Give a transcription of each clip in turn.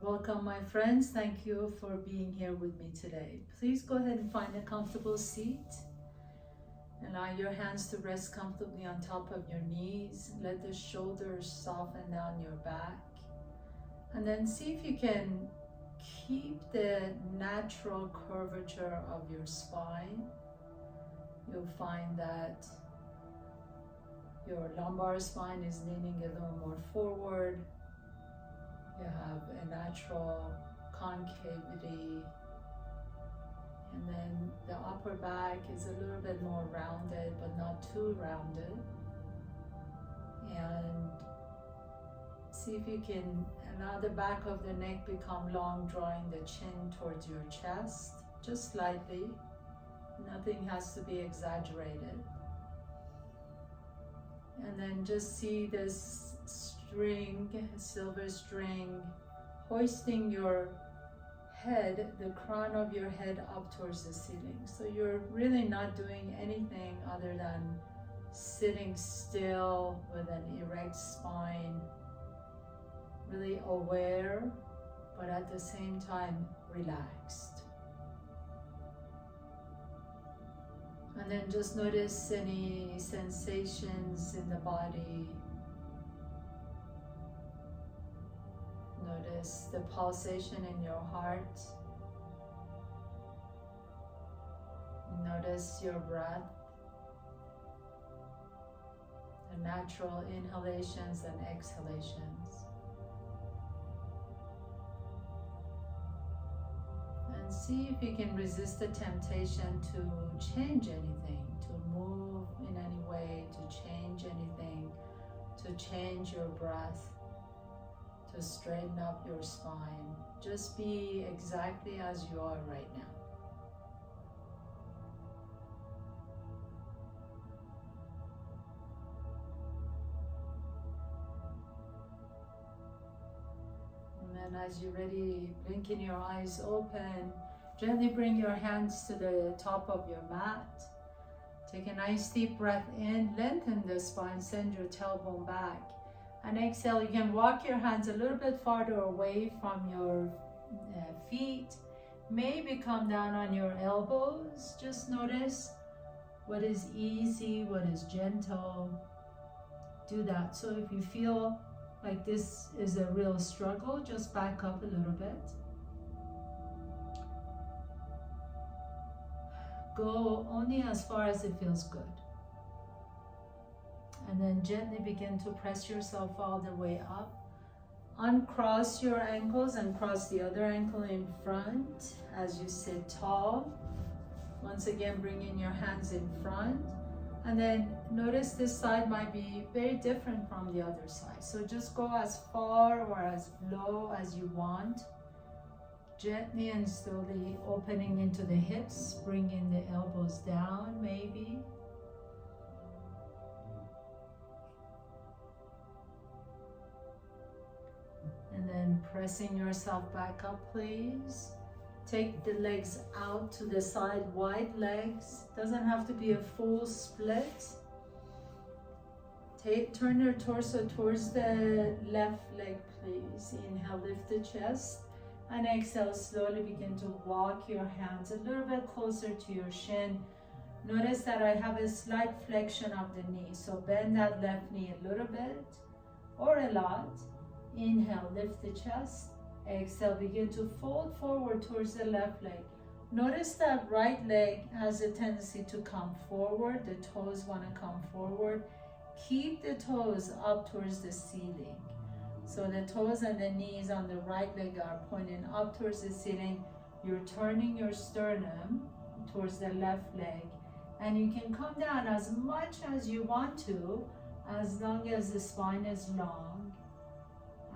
Welcome, my friends. Thank you for being here with me today. Please go ahead and find a comfortable seat. Allow your hands to rest comfortably on top of your knees. Let the shoulders soften down your back. And then see if you can keep the natural curvature of your spine. You'll find that your lumbar spine is leaning a little more forward. You have a natural concavity, and then the upper back is a little bit more rounded, but not too rounded. And see if you can allow the back of the neck become long, drawing the chin towards your chest, just slightly. Nothing has to be exaggerated. And then just see this string, silver string, hoisting your head, the crown of your head up towards the ceiling. So you're really not doing anything other than sitting still with an erect spine, really aware, but at the same time relaxed. And then just notice any sensations in the body. Notice the pulsation in your heart. Notice your breath, the natural inhalations and exhalations. And see if you can resist the temptation to change anything, to move in any way, to change anything, to change your breath, to straighten up your spine. Just be exactly as you are right now. And as you're ready, blinking your eyes open, gently bring your hands to the top of your mat. Take a nice deep breath in, lengthen the spine, send your tailbone back. And exhale, you can walk your hands a little bit farther away from your feet. Maybe come down on your elbows. Just notice what is easy, what is gentle. Do that. So if you feel like this is a real struggle, just back up a little bit. Go only as far as it feels good. And then gently begin to press yourself all the way up. Uncross your ankles and cross the other ankle in front as you sit tall. Once again, bring in your hands in front. And then notice this side might be very different from the other side. So just go as far or as low as you want. Gently and slowly opening into the hips, bringing the elbows down maybe. And then pressing yourself back up, please. Take the legs out to the side, wide legs. Doesn't have to be a full split. Turn your torso towards the left leg, please. Inhale, lift the chest. And exhale, slowly begin to walk your hands a little bit closer to your shin. Notice that I have a slight flexion of the knee. So bend that left knee a little bit or a lot. Inhale, lift the chest. Exhale, begin to fold forward towards the left leg. Notice that right leg has a tendency to come forward. The toes want to come forward. Keep the toes up towards the ceiling. So the toes and the knees on the right leg are pointing up towards the ceiling. You're turning your sternum towards the left leg. And you can come down as much as you want to, as long as the spine is long.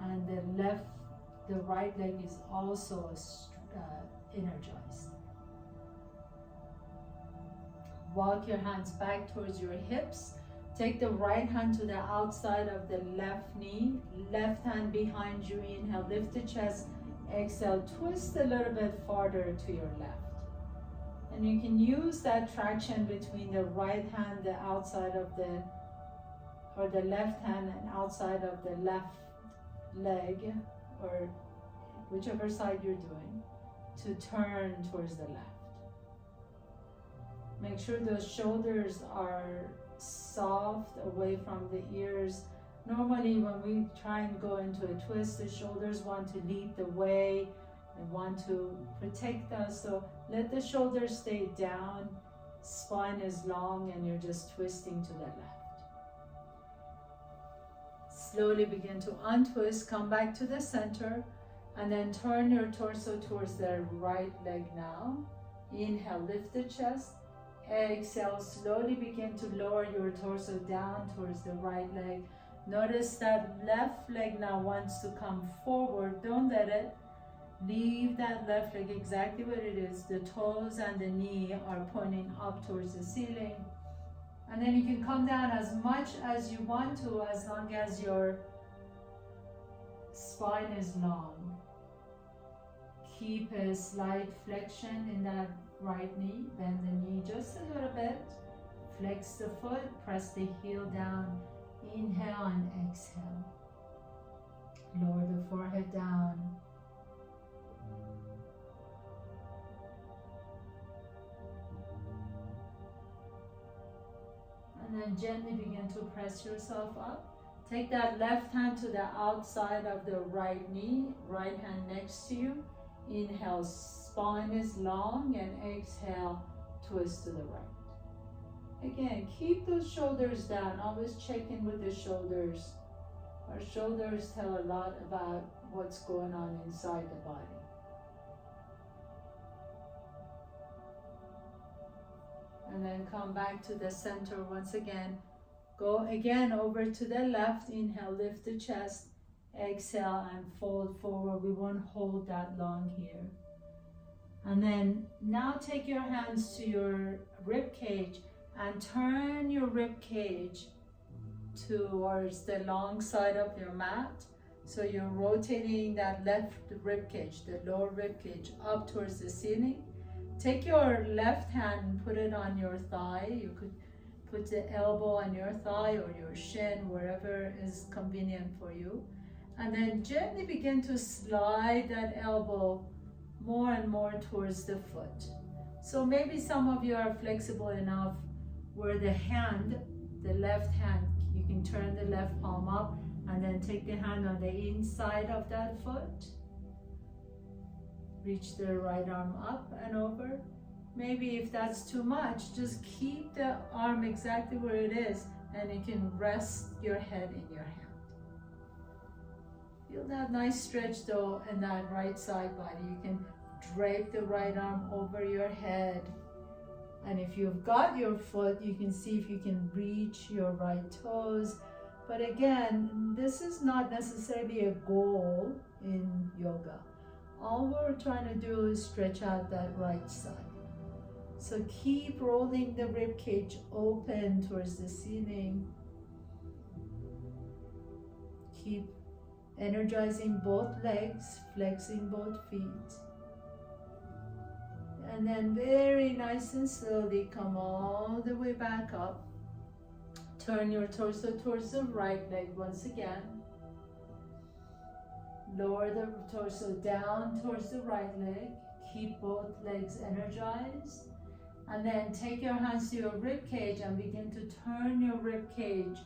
And the right leg is also energized. Walk your hands back towards your hips. Take the right hand to the outside of the left knee. Left hand behind you. Inhale, lift the chest. Exhale, twist a little bit farther to your left. And you can use that traction between the right hand, the outside of the, or the left hand and outside of the left leg, or whichever side you're doing, to turn towards the left. Make sure those shoulders are soft away from the ears. Normally when we try and go into a twist, the shoulders want to lead the way. They want to protect us. So let the shoulders stay down. Spine is long and you're just twisting to the left. Slowly begin to untwist. Come back to the center. And then turn your torso towards the right leg now. Inhale, lift the chest. Exhale, slowly begin to lower your torso down towards the right leg. Notice that left leg now wants to come forward. Don't let it. Leave that left leg exactly what it is. The toes and the knee are pointing up towards the ceiling. And then you can come down as much as you want to, as long as your spine is long. Keep a slight flexion in that right knee. Bend the knee just a little bit. Flex the foot. Press the heel down. Inhale and exhale. Lower the forehead down. And then gently begin to press yourself up. Take that left hand to the outside of the right knee. Right hand next to you. Inhale, spine is long, and exhale, twist to the right. Again, keep those shoulders down. Always check in with the shoulders. Our shoulders tell a lot about what's going on inside the body. And then come back to the center once again. Go again over to the left. Inhale, lift the chest. Exhale and fold forward. We won't hold that long here. And then now take your hands to your rib cage and turn your rib cage towards the long side of your mat. So you're rotating that left rib cage, the lower rib cage, up towards the ceiling. Take your left hand and put it on your thigh. You could put the elbow on your thigh or your shin, wherever is convenient for you. And then gently begin to slide that elbow more and more towards the foot. So maybe some of you are flexible enough where the hand, the left hand, you can turn the left palm up and then take the hand on the inside of that foot. Reach the right arm up and over. Maybe if that's too much, just keep the arm exactly where it is and you can rest your head in your hand. Feel that nice stretch though in that right side body. You can drape the right arm over your head. And if you've got your foot, you can see if you can reach your right toes. But again, this is not necessarily a goal in yoga. All we're trying to do is stretch out that right side. So keep rolling the rib cage open towards the ceiling. Keep energizing both legs, flexing both feet. And then very nice and slowly come all the way back up. Turn your torso towards the right leg once again. Lower the torso down towards the right leg. Keep both legs energized. And then take your hands to your rib cage and begin to turn your rib cage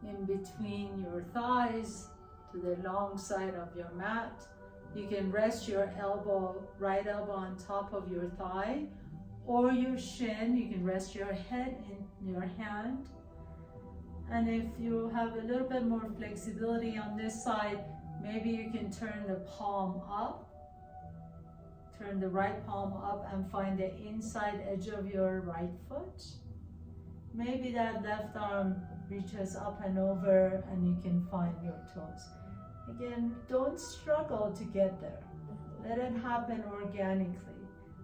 in between your thighs to the long side of your mat. You can rest your elbow, right elbow on top of your thigh or your shin. You can rest your head in your hand. And if you have a little bit more flexibility on this side, maybe you can turn the palm up. Turn the right palm up and find the inside edge of your right foot. Maybe that left arm reaches up and over and you can find your toes. Again, don't struggle to get there. Let it happen organically.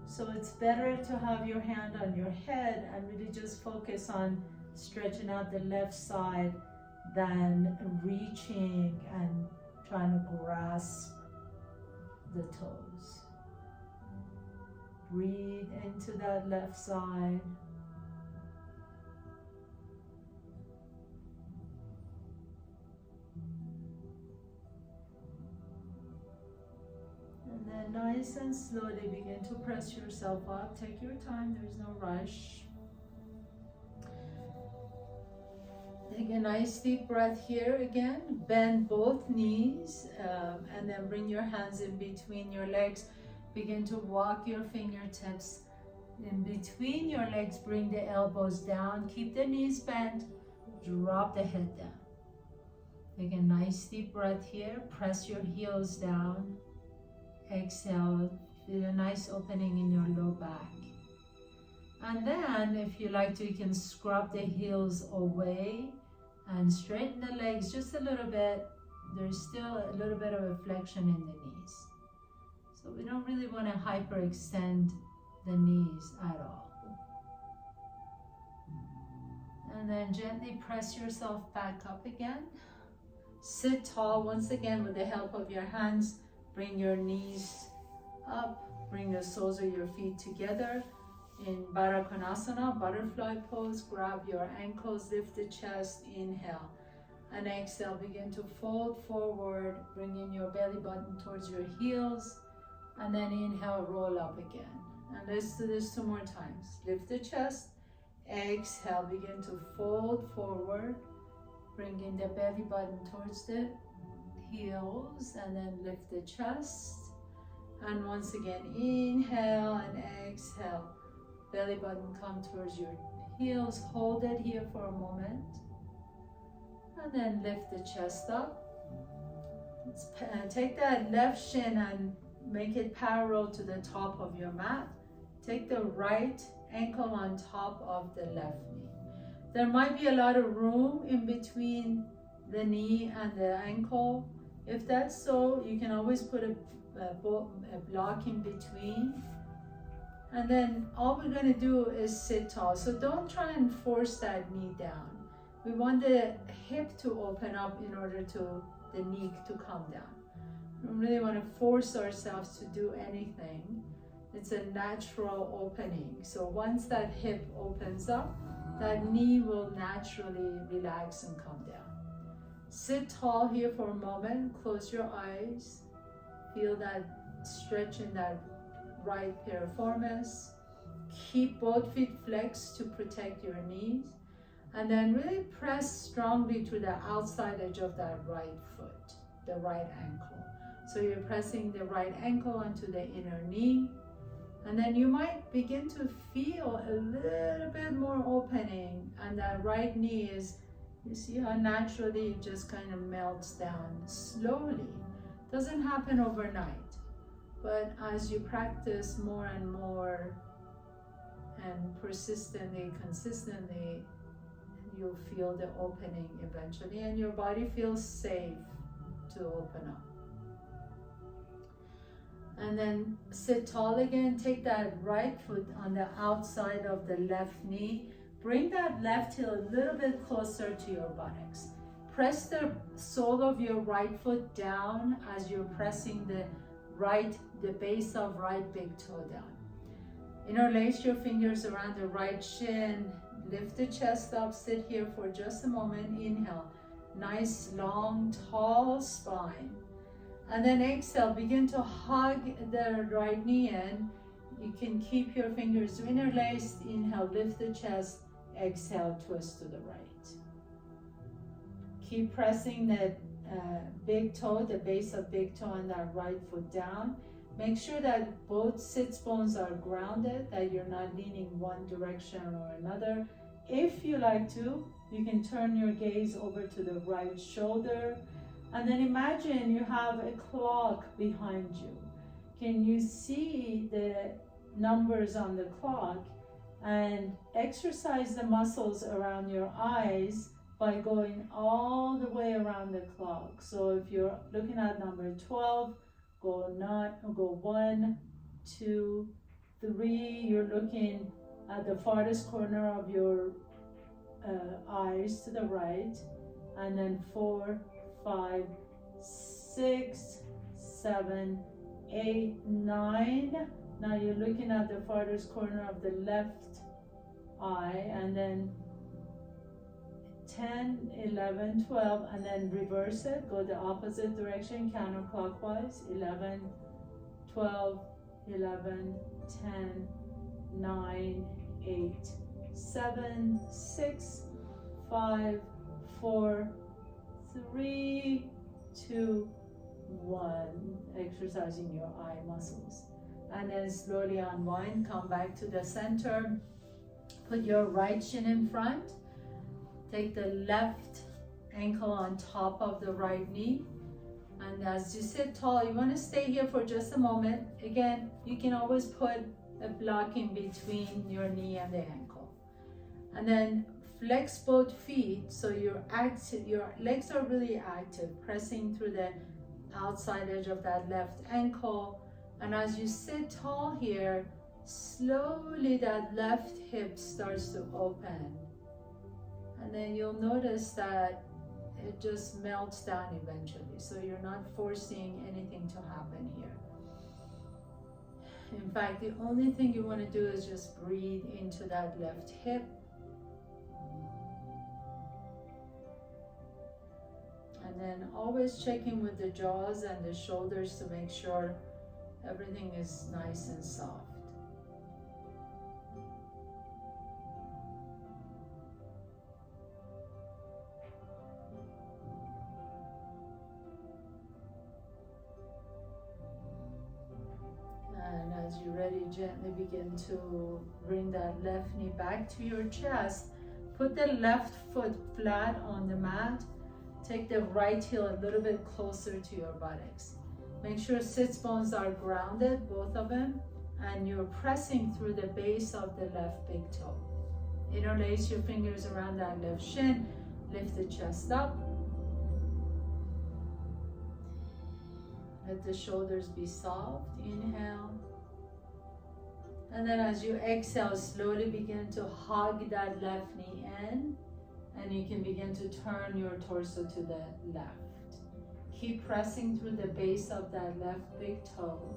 So it's better to have your hand on your head and really just focus on stretching out the left side than reaching and trying to grasp the toes. Breathe into that left side. then nice and slowly begin to press yourself up. Take your time, there's no rush. Take a nice deep breath here again. Bend both knees and then bring your hands in between your legs. Begin to walk your fingertips in between your legs. Bring the elbows down. Keep the knees bent. Drop the head down. Take a nice deep breath here. Press your heels down. Exhale. Feel a nice opening in your low back. And then, if you like to, you can scrub the heels away and straighten the legs just a little bit. There's still a little bit of a flexion in the knees. So we don't really want to hyperextend the knees at all. And then gently press yourself back up again. Sit tall once again with the help of your hands. Bring your knees up. Bring the soles of your feet together. In Baddha Konasana, butterfly pose, grab your ankles, lift the chest, inhale. And exhale, begin to fold forward, bring in your belly button towards your heels. And then inhale, roll up again. And let's do this 2 more times. Lift the chest, exhale, begin to fold forward, bring in the belly button towards the heels, and then lift the chest. And once again, inhale and exhale. Belly button come towards your heels. Hold it here for a moment. And then lift the chest up. Take that left shin and make it parallel to the top of your mat. Take the right ankle on top of the left knee. There might be a lot of room in between the knee and the ankle. If that's so, you can always put a block in between. And then all we're going to do is sit tall. So don't try and force that knee down. We want the hip to open up in order to the knee to come down. We don't really want to force ourselves to do anything. It's a natural opening. So once that hip opens up, that knee will naturally relax and come down. Sit tall here for a moment. Close your eyes. Feel that stretch in that right piriformis. Keep both feet flexed to protect your knees. And then really press strongly to the outside edge of that right foot, the right ankle. So you're pressing the right ankle onto the inner knee. And then you might begin to feel a little bit more opening. And that right knee is, you see how naturally it just kind of melts down slowly. Doesn't happen overnight. But as you practice more and more and persistently, consistently, you'll feel the opening eventually and your body feels safe to open up. And then sit tall again. Take that right foot on the outside of the left knee. Bring that left heel a little bit closer to your buttocks. Press the sole of your right foot down as you're pressing the base of right big toe down. Interlace your fingers around the right shin. Lift the chest up. Sit here for just a moment. Inhale. Nice, long, tall spine. And then exhale. Begin to hug the right knee in. You can keep your fingers interlaced. Inhale. Lift the chest. Exhale. Twist to the right. Keep pressing the big toe, the base of big toe on that right foot down. Make sure that both sits bones are grounded, that you're not leaning one direction or another. If you like to, you can turn your gaze over to the right shoulder. And then imagine you have a clock behind you. Can you see the numbers on the clock? And exercise the muscles around your eyes by going all the way around the clock. So if you're looking at number 12, go 1, 2, 3. You're looking at the farthest corner of your eyes to the right. And then 4, 5, 6, 7, 8, 9. Now you're looking at the farthest corner of the left eye. And then 10, 11, 12, and then reverse it. Go the opposite direction, counterclockwise. 11, 12, 11, 10, 9, 8, 7, 6, 5, 4, 3, 2, 1. Exercising your eye muscles. And then slowly unwind, come back to the center. Put your right shin in front. Take the left ankle on top of the right knee. And as you sit tall, you want to stay here for just a moment. Again, you can always put a block in between your knee and the ankle. And then flex both feet so your legs are really active, pressing through the outside edge of that left ankle. And as you sit tall here, slowly that left hip starts to open. And then you'll notice that it just melts down eventually. So you're not forcing anything to happen here. In fact, the only thing you want to do is just breathe into that left hip. And then always checking with the jaws and the shoulders to make sure everything is nice and soft. And as you're ready, gently begin to bring that left knee back to your chest. Put the left foot flat on the mat. Take the right heel a little bit closer to your buttocks. Make sure sits bones are grounded, both of them, and you're pressing through the base of the left big toe. Interlace your fingers around that left shin. Lift the chest up. Let the shoulders be soft. Inhale. And then as you exhale, slowly begin to hug that left knee in. And you can begin to turn your torso to the left. Keep pressing through the base of that left big toe.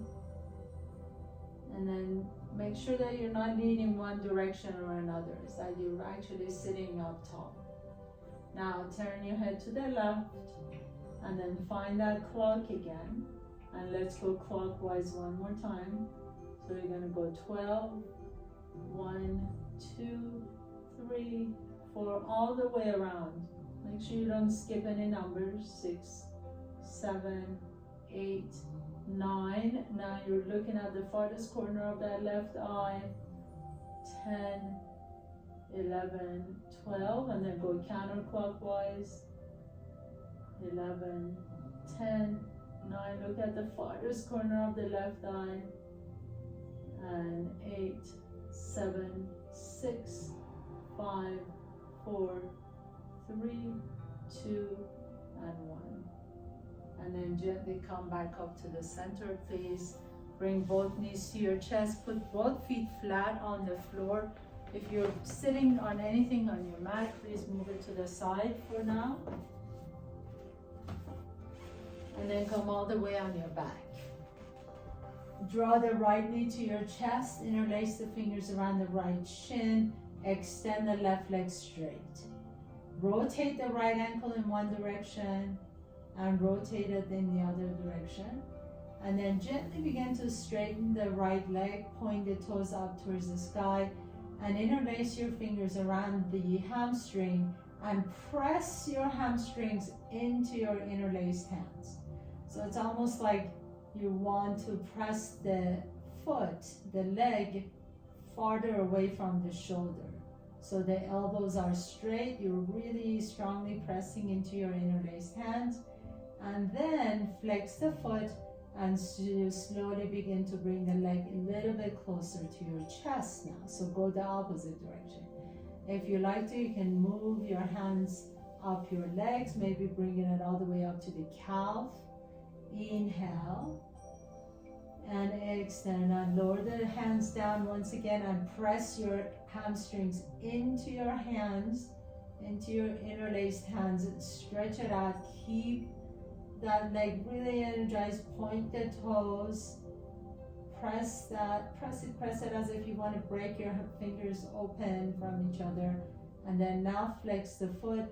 And then make sure that you're not leaning one direction or another, so that you're actually sitting up tall. Now turn your head to the left and then find that clock again. And let's go clockwise one more time. So you're going to go 12, 1, 2, 3, 4, all the way around. Make sure you don't skip any numbers. 6, 7, 8, 9. Now you're looking at the farthest corner of that left eye. 10, 11, 12, and then go counterclockwise. 11, 10, 9. Look at the farthest corner of the left eye. And 8, 7, 6, 5, 4, 3, 2, and 1. And then gently come back up to the center, please. Bring both knees to your chest. Put both feet flat on the floor. If you're sitting on anything on your mat, please move it to the side for now. And then come all the way on your back. Draw the right knee to your chest. Interlace the fingers around the right shin. Extend the left leg straight. Rotate the right ankle in one direction and rotate it in the other direction. And then gently begin to straighten the right leg, point the toes up towards the sky, and interlace your fingers around the hamstring and press your hamstrings into your interlaced hands. So it's almost like you want to press the foot, the leg, farther away from the shoulder. So the elbows are straight, you're really strongly pressing into your interlaced hands. And then flex the foot and slowly begin to bring the leg a little bit closer to your chest now. So go the opposite direction. If you like to, you can move your hands up your legs, maybe bringing it all the way up to the calf. Inhale and extend, and lower the hands down once again and press your hamstrings into your hands, into your interlaced hands. Stretch it out. Keep that leg really energized. Point the toes. Press it as if you want to break your fingers open from each other. And then now flex the foot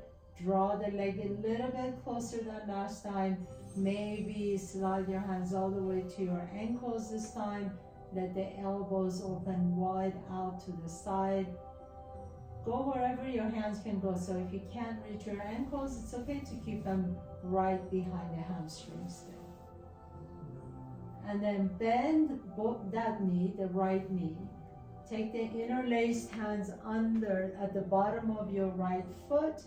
Draw the leg a little bit closer than last time. Maybe slide your hands all the way to your ankles this time. Let the elbows open wide out to the side. Go wherever your hands can go. So if you can't reach your ankles, it's okay to keep them right behind the hamstrings there. And then bend that knee, the right knee. Take the interlaced hands under at the bottom of your right foot,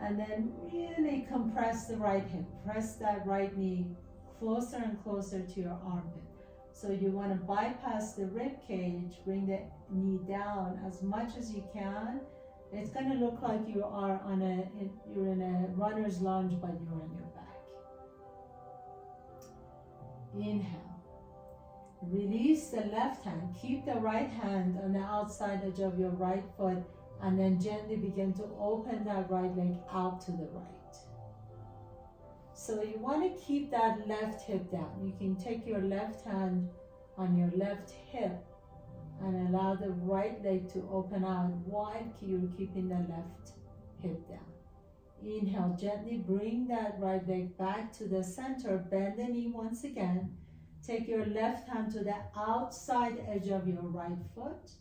and then really compress the right hip. Press that right knee closer and closer to your armpit. So you want to bypass the rib cage, bring the knee down as much as you can. It's going to look like you are you're in a runner's lunge, but you're on your back. Inhale. Release the left hand. Keep the right hand on the outside edge of your right foot, and then gently begin to open that right leg out to the right. So you want to keep that left hip down. You can take your left hand on your left hip and allow the right leg to open out while you're keeping the left hip down. Inhale, gently bring that right leg back to the center. Bend the knee once again. Take your left hand to the outside edge of your right foot.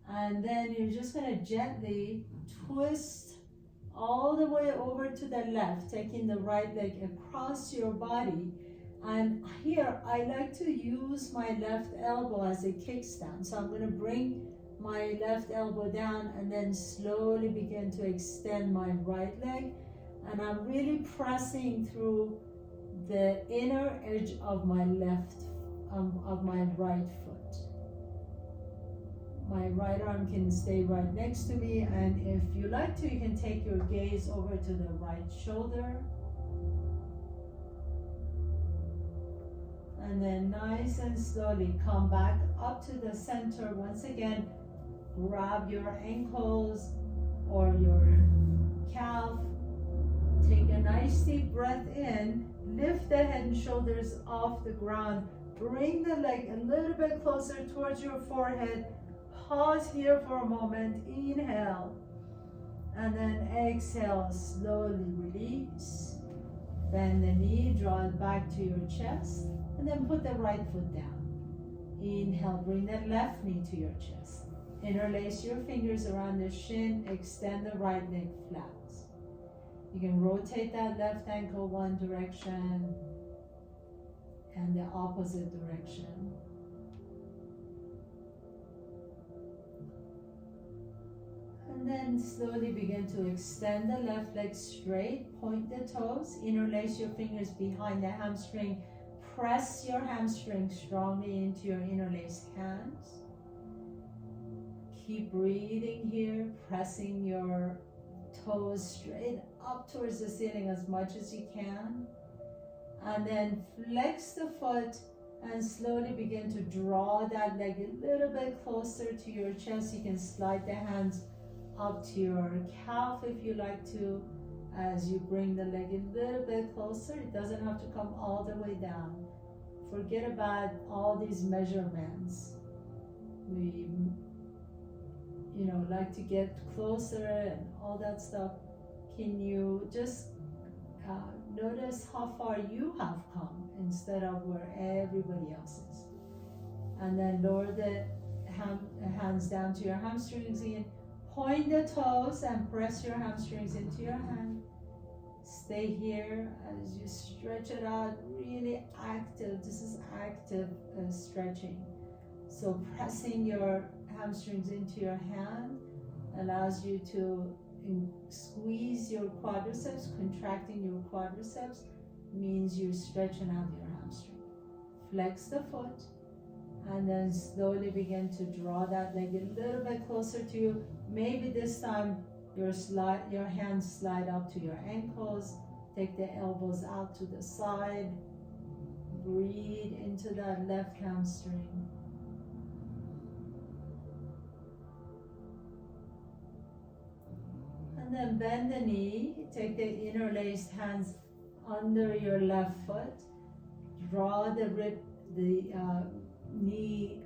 And then you're just going to gently twist all the way over to the left, taking the right leg across your body. And here, I like to use my left elbow as a kickstand. So I'm going to bring my left elbow down and then slowly begin to extend my right leg. And I'm really pressing through the inner edge of my my right foot. My right arm can stay right next to me, and if you like to, you can take your gaze over to the right shoulder. And then nice and slowly come back up to the center. Once again, grab your ankles or your calf. Take a nice deep breath in. Lift the head and shoulders off the ground. Bring the leg a little bit closer towards your forehead. Pause here for a moment. Inhale. And then exhale. Slowly release. Bend the knee. Draw it back to your chest. And then put the right foot down. Inhale. Bring the left knee to your chest. Interlace your fingers around the shin. Extend the right leg flat. You can rotate that left ankle one direction and the opposite direction. And then slowly begin to extend the left leg straight, point the toes, interlace your fingers behind the hamstring, press your hamstring strongly into your interlaced hands. Keep breathing here, pressing your toes straight up towards the ceiling as much as you can. And then flex the foot and slowly begin to draw that leg a little bit closer to your chest. You can slide the hands up to your calf if you like to, as you bring the leg a little bit closer. It doesn't have to come all the way down. Forget about all these measurements. We like to get closer and all that stuff. Can you just notice how far you have come instead of where everybody else is? And then lower the hands down to your hamstrings again. Point the toes and press your hamstrings into your hand. Stay here as you stretch it out, really active. This is active stretching. So pressing your hamstrings into your hand allows you to squeeze your quadriceps. Contracting your quadriceps means you're stretching out your hamstring. Flex the foot and then slowly begin to draw that leg a little bit closer to you. Maybe this time your hands slide up to your ankles. Take the elbows out to the side. Breathe into that left hamstring. And then bend the knee. Take the interlaced hands under your left foot. Draw the knee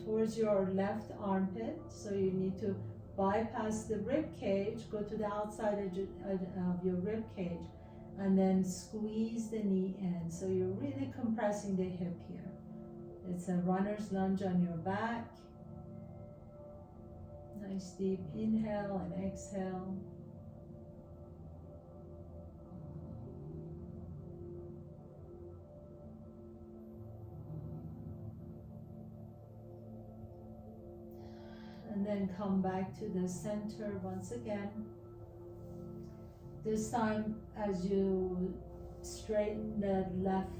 towards your left armpit. So you need to bypass the rib cage, go to the outside edge of your rib cage, and then squeeze the knee in. So you're really compressing the hip here. It's a runner's lunge on your back. Nice deep inhale and exhale. And then come back to the center once again. This time, as you straighten the left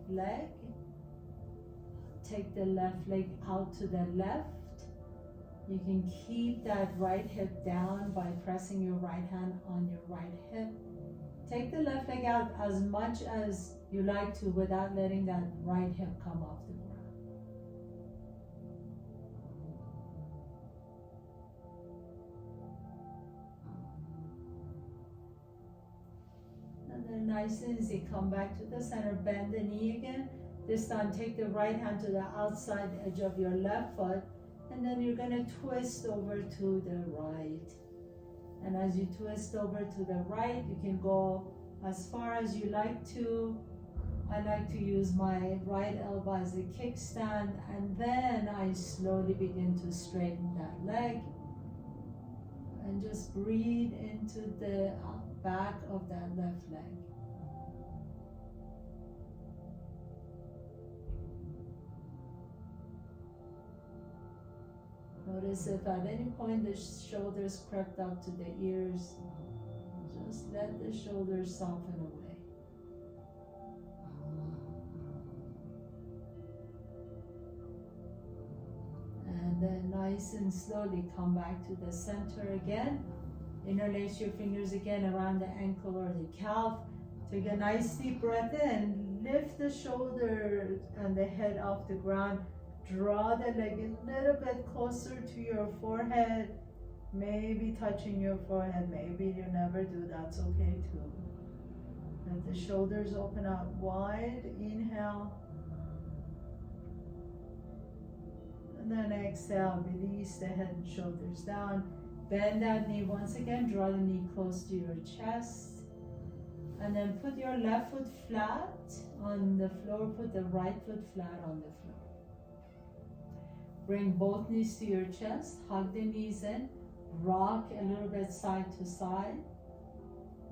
leg, take the left leg out to the left. You can keep that right hip down by pressing your right hand on your right hip. Take the left leg out as much as you like to without letting that right hip come off the ground. And then nice and easy, come back to the center, bend the knee again. This time take the right hand to the outside edge of your left foot, and then you're gonna twist over to the right. And as you twist over to the right, you can go as far as you like to. I like to use my right elbow as a kickstand, and then I slowly begin to straighten that leg. And just breathe into the back of that left leg. Notice if at any point the shoulders crept up to the ears, just let the shoulders soften away. And then nice and slowly come back to the center again. Interlace your fingers again around the ankle or the calf. Take a nice deep breath in. Lift the shoulder and the head off the ground. Draw the leg a little bit closer to your forehead. Maybe touching your forehead. Maybe you never do. That's okay too. Let the shoulders open out wide. Inhale. And then exhale. Release the head and shoulders down. Bend that knee once again. Draw the knee close to your chest. And then put your left foot flat on the floor. Put the right foot flat on the floor. Bring both knees to your chest. Hug the knees in. Rock a little bit side to side.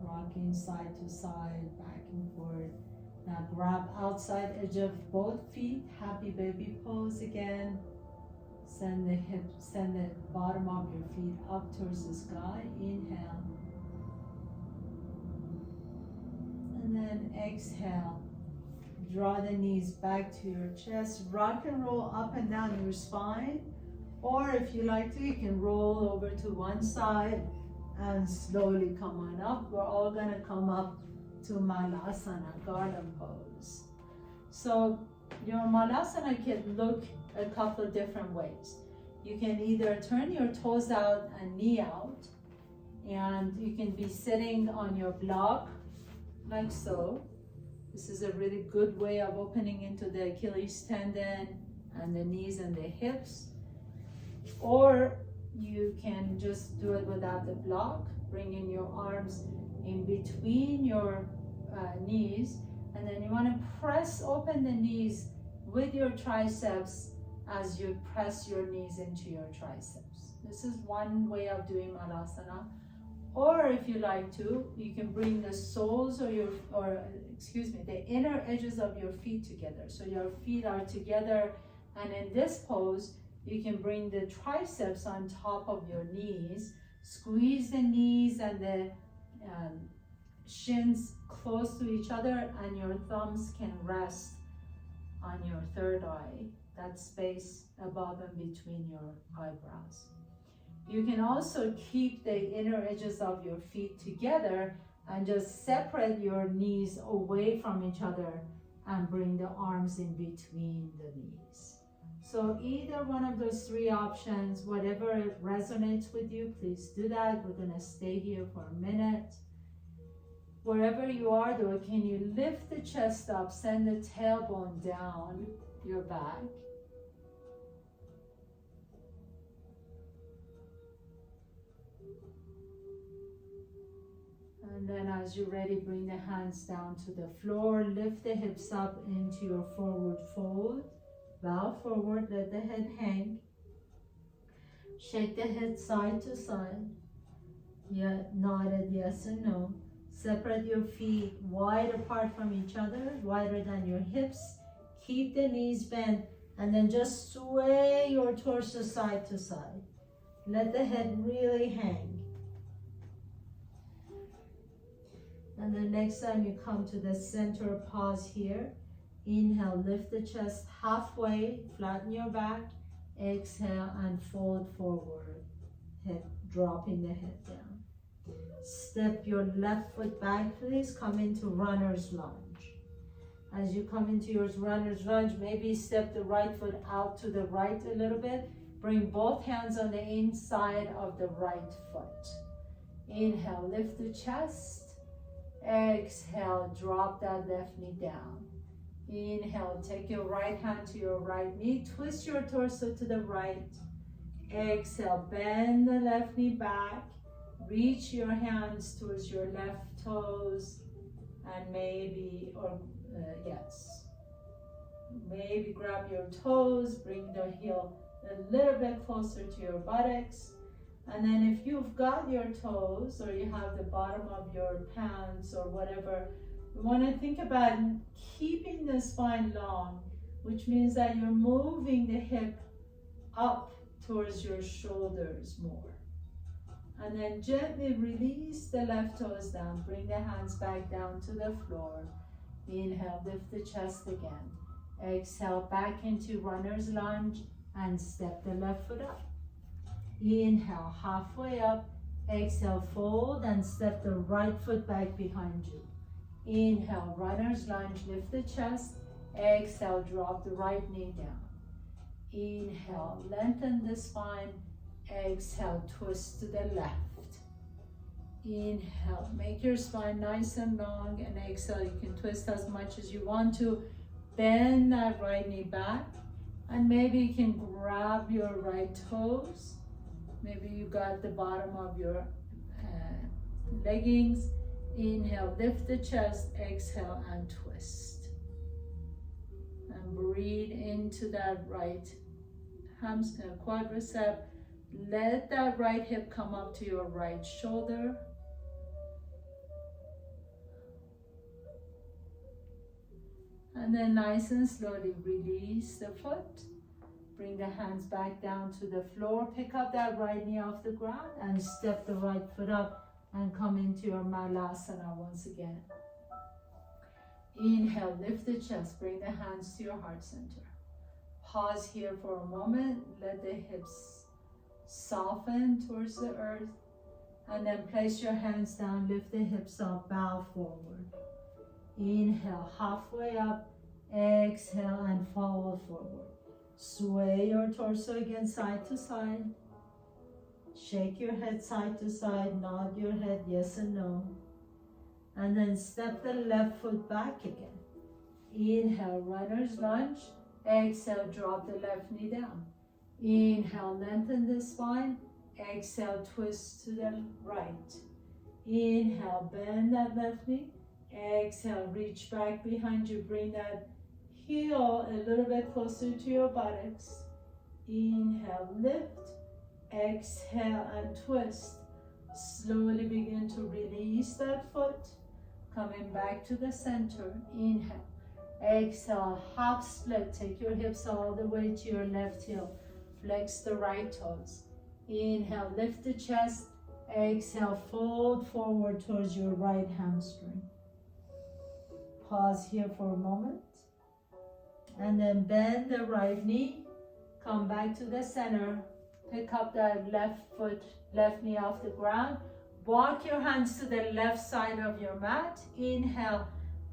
Rocking side to side, back and forth. Now grab outside edge of both feet. Happy baby pose again. Send the bottom of your feet up towards the sky. Inhale. And then exhale. Draw the knees back to your chest. Rock and roll up and down your spine. Or if you like to, you can roll over to one side and slowly come on up. We're all gonna come up to Malasana, garden pose. So your Malasana can look a couple of different ways. You can either turn your toes out and knee out, and you can be sitting on your block like so. This is a really good way of opening into the Achilles tendon and the knees and the hips. Or you can just do it without the block, bringing your arms in between your knees, and then you want to press open the knees with your triceps as you press your knees into your triceps. This is one way of doing Malasana. Or if you like to, you can bring the soles or the inner edges of your feet together. So your feet are together, and in this pose, you can bring the triceps on top of your knees, squeeze the knees and the shins close to each other, and your thumbs can rest on your third eye, that space above and between your eyebrows. You can also keep the inner edges of your feet together and just separate your knees away from each other and bring the arms in between the knees. So either one of those three options, whatever resonates with you, please do that. We're gonna stay here for a minute. Wherever you are though, can you lift the chest up, send the tailbone down your back. then as you're ready, bring the hands down to the floor. Lift the hips up into your forward fold. Bow forward, let the head hang. Shake the head side to side. Yeah, nodded yes and no. Separate your feet wide apart from each other, wider than your hips. Keep the knees bent, and then just sway your torso side to side. Let the head really hang. And then next time you come to the center, pause here. Inhale, lift the chest halfway, flatten your back. Exhale and fold forward. Head, dropping the head down. Step your left foot back, please. Come into runner's lunge. As you come into your runner's lunge, maybe step the right foot out to the right a little bit. Bring both hands on the inside of the right foot. Inhale, lift the chest. Exhale, drop that left knee down. Inhale, take your right hand to your right knee. Twist your torso to the right. Exhale, bend the left knee back. Reach your hands towards your left toes. And maybe grab your toes. Bring the heel a little bit closer to your buttocks. And then if you've got your toes or you have the bottom of your pants or whatever, we want to think about keeping the spine long, which means that you're moving the hip up towards your shoulders more. And then gently release the left toes down. Bring the hands back down to the floor. Inhale, lift the chest again. Exhale, back into runner's lunge and step the left foot up. Inhale, halfway up. Exhale, fold and step the right foot back behind you. Inhale, runner's lunge, lift the chest. Exhale, drop the right knee down. Inhale, lengthen the spine. Exhale, twist to the left. Inhale, make your spine nice and long, and exhale, you can twist as much as you want to. Bend that right knee back, and maybe you can grab your right toes. Maybe you got the bottom of your leggings. Inhale, lift the chest, exhale, and twist. And breathe into that right quadricep. Let that right hip come up to your right shoulder. And then nice and slowly release the foot. Bring the hands back down to the floor. Pick up that right knee off the ground and step the right foot up and come into your Malasana once again. Inhale, lift the chest. Bring the hands to your heart center. Pause here for a moment. Let the hips soften towards the earth. And then place your hands down. Lift the hips up. Bow forward. Inhale, halfway up. Exhale and fold forward. Sway your torso again side to side. Shake your head side to side. Nod your head yes and no. And then step the left foot back again. Inhale, runner's lunge. Exhale, drop the left knee down. Inhale, lengthen the spine. Exhale, twist to the right. Inhale, bend that left knee. Exhale, reach back behind you. Bring that heel a little bit closer to your buttocks. Inhale, lift. Exhale and twist. Slowly begin to release that foot. Coming back to the center. Inhale. Exhale, half split. Take your hips all the way to your left heel. Flex the right toes. Inhale, lift the chest. Exhale, fold forward towards your right hamstring. Pause here for a moment. And then bend the right knee. Come back to the center. Pick up that left knee off the ground. Walk your hands to the left side of your mat. Inhale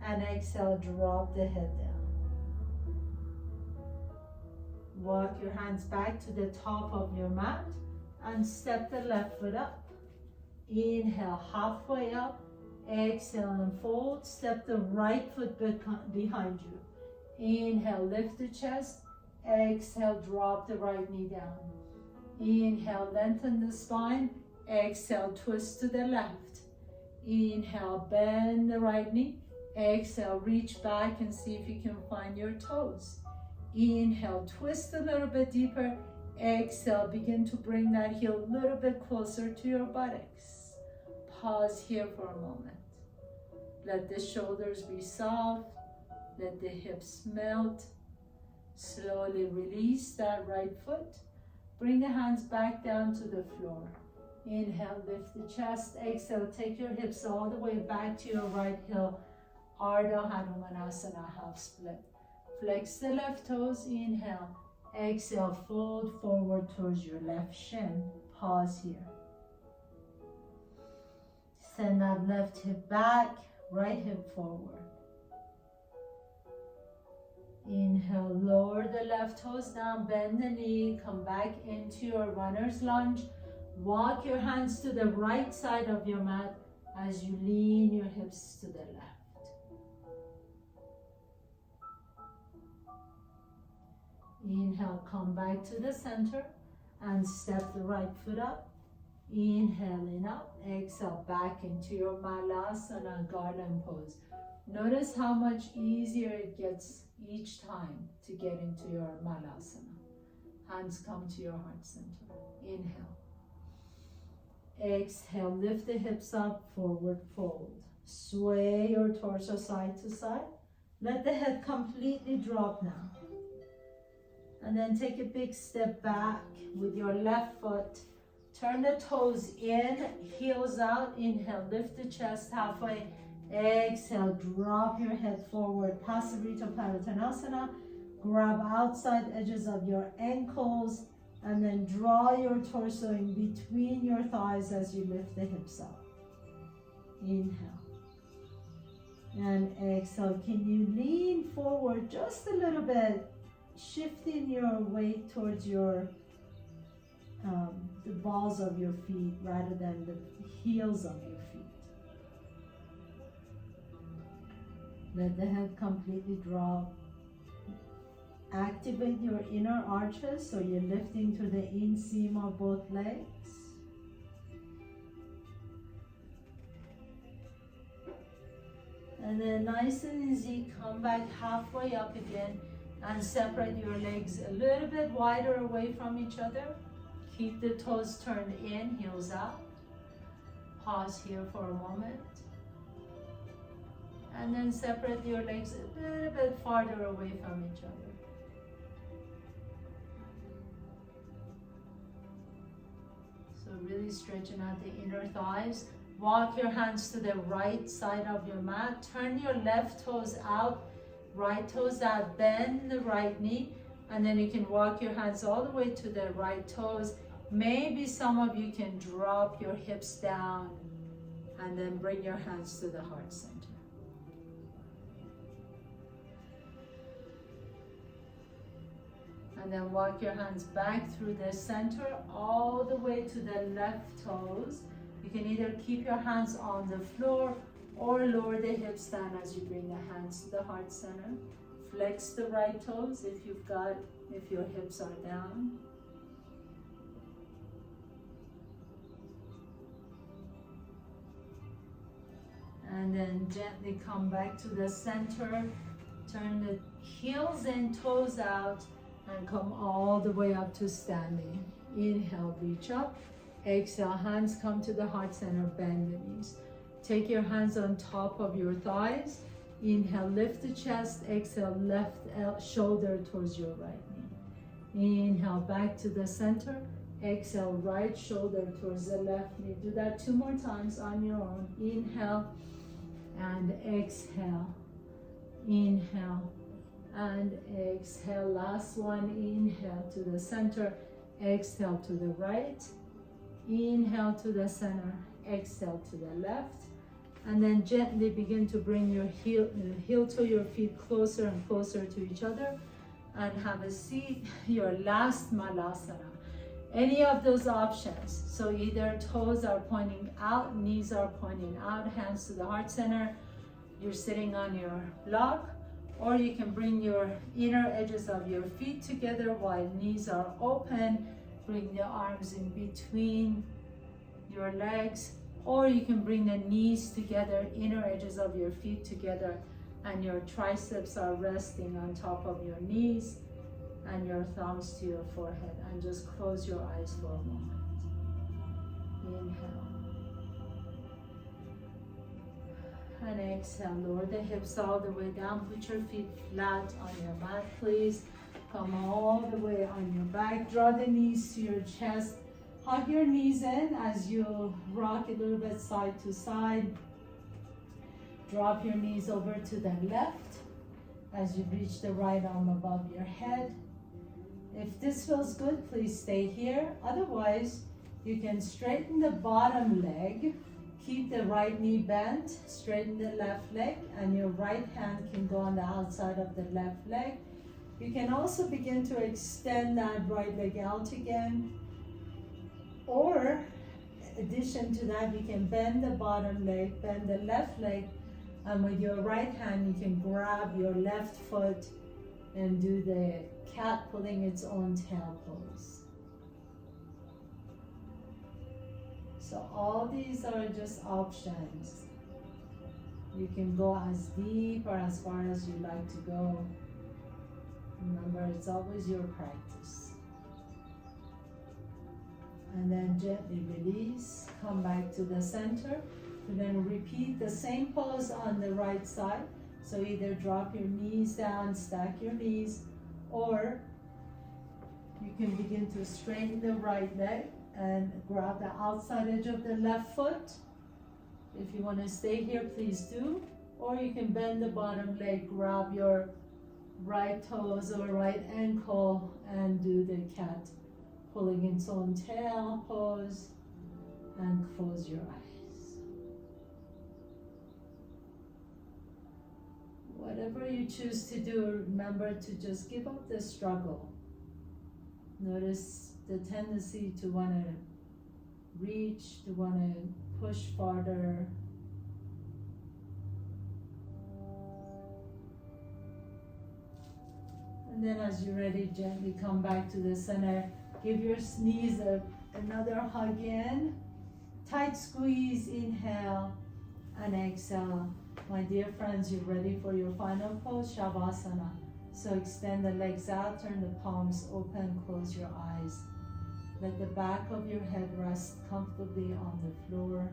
and exhale, drop the head down. Walk your hands back to the top of your mat and step the left foot up. Inhale, halfway up. Exhale and fold. Step the right foot behind you. Inhale, lift the chest. Exhale, drop the right knee down. Inhale, lengthen the spine. Exhale, twist to the left. Inhale, bend the right knee. Exhale, reach back and see if you can find your toes. Inhale, twist a little bit deeper. Exhale, begin to bring that heel a little bit closer to your buttocks. Pause here for a moment. Let the shoulders be soft. Let the hips melt. Slowly release that right foot. Bring the hands back down to the floor. Inhale, lift the chest. Exhale, take your hips all the way back to your right heel. Ardha Hanumanasana, half split. Flex the left toes. Inhale. Exhale, fold forward towards your left shin. Pause here. Send that left hip back, right hip forward. Inhale, lower the left toes down, bend the knee, come back into your runner's lunge. Walk your hands to the right side of your mat as you lean your hips to the left. Inhale, come back to the center and step the right foot up. Inhaling up, exhale back into your Malasana garland pose. Notice how much easier it gets each time to get into your Malasana. Hands come to your heart center. Inhale. Exhale, lift the hips up, forward fold. Sway your torso side to side. Let the head completely drop now. And then take a big step back with your left foot. Turn the toes in, heels out. Inhale, lift the chest halfway. Exhale, drop your head forward. Pasarita Paritanasana. Grab outside edges of your ankles. And then draw your torso in between your thighs as you lift the hips up. Inhale. And exhale. Can you lean forward just a little bit? Shifting your weight towards your the balls of your feet rather than the heels of your feet. Let the head completely drop. Activate your inner arches so you're lifting to the inseam of both legs. And then nice and easy, come back halfway up again and separate your legs a little bit wider away from each other. Keep the toes turned in, heels out. Pause here for a moment. And then separate your legs a little bit farther away from each other. So really stretching out the inner thighs. Walk your hands to the right side of your mat. Turn your left toes out, right toes out. Bend the right knee. And then you can walk your hands all the way to the right toes. Maybe some of you can drop your hips down and then bring your hands to the heart center. And then walk your hands back through the center all the way to the left toes. You can either keep your hands on the floor or lower the hips down as you bring the hands to the heart center. Flex the right toes if your hips are down. And then gently come back to the center. Turn the heels in, toes out, and come all the way up to standing. Inhale, reach up. Exhale, hands come to the heart center, bend the knees. Take your hands on top of your thighs. Inhale, lift the chest. Exhale, left shoulder towards your right knee. Inhale, back to the center. Exhale, right shoulder towards the left knee. Do that 2 more times on your own. Inhale and exhale. Inhale and exhale. Last one. Inhale to the center. Exhale to the right. Inhale to the center. Exhale to the left. And then gently begin to bring your heel to your feet closer and closer to each other. And have a seat. Your last Malasana. Any of those options. So either toes are pointing out, knees are pointing out, hands to the heart center. You're sitting on your block. Or you can bring your inner edges of your feet together while knees are open. Bring the arms in between your legs. Or you can bring the knees together, inner edges of your feet together, and your triceps are resting on top of your knees and your thumbs to your forehead. And just close your eyes for a moment. Inhale. And exhale. Lower the hips all the way down. Put your feet flat on your mat, please. Come all the way on your back. Draw the knees to your chest. Hug your knees in as you rock a little bit side to side. Drop your knees over to the left as you reach the right arm above your head. If this feels good, please stay here. Otherwise, you can straighten the bottom leg. Keep the right knee bent. Straighten the left leg, and your right hand can go on the outside of the left leg. You can also begin to extend that right leg out again. Or, in addition to that, you can bend the bottom leg, bend the left leg, and with your right hand, you can grab your left foot and do the cat pulling its own tail pose. So all these are just options. You can go as deep or as far as you like to go. Remember, it's always your practice. And then gently release, come back to the center. And then repeat the same pose on the right side. So either drop your knees down, stack your knees, or you can begin to straighten the right leg and grab the outside edge of the left foot. If you want to stay here, please do. Or you can bend the bottom leg, grab your right toes or right ankle and do the cat pulling its own tail pose, and close your eyes. Whatever you choose to do, remember to just give up the struggle. Notice the tendency to want to reach, to want to push farther. And then as you're ready, gently come back to the center. Give your knees another hug in. Tight squeeze, inhale and exhale. My dear friends, you're ready for your final pose, Shavasana. So extend the legs out, turn the palms open, close your eyes. Let the back of your head rest comfortably on the floor.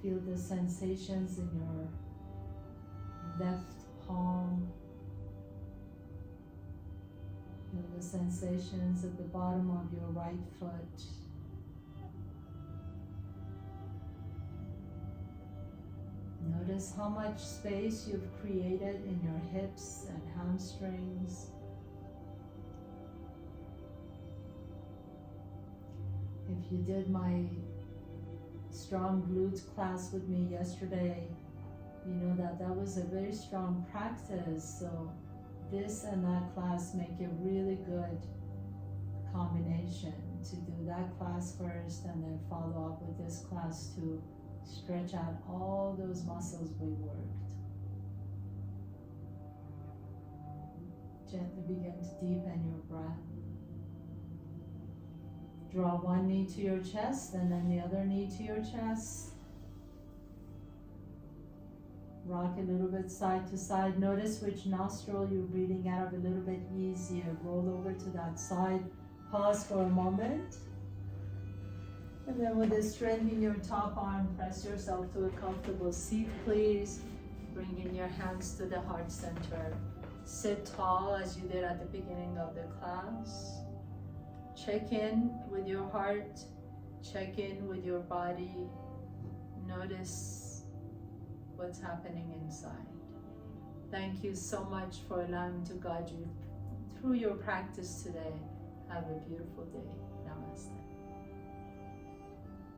Feel the sensations in your left palm. Feel the sensations at the bottom of your right foot. Notice how much space you've created in your hips and hamstrings. If you did my strong glutes class with me yesterday, you know that was a very strong practice. So this and that class make a really good combination, to do that class first and then follow up with this class to stretch out all those muscles we worked. Gently begin to deepen your breath. Draw one knee to your chest and then the other knee to your chest. Rock a little bit side to side. Notice which nostril you're breathing out of a little bit easier. Roll over to that side. Pause for a moment. And then with the strength in your top arm, press yourself to a comfortable seat, please. Bring in your hands to the heart center. Sit tall as you did at the beginning of the class. Check in with your heart. Check in with your body. Notice what's happening inside. Thank you so much for allowing me to guide you through your practice today. Have a beautiful day. Namaste.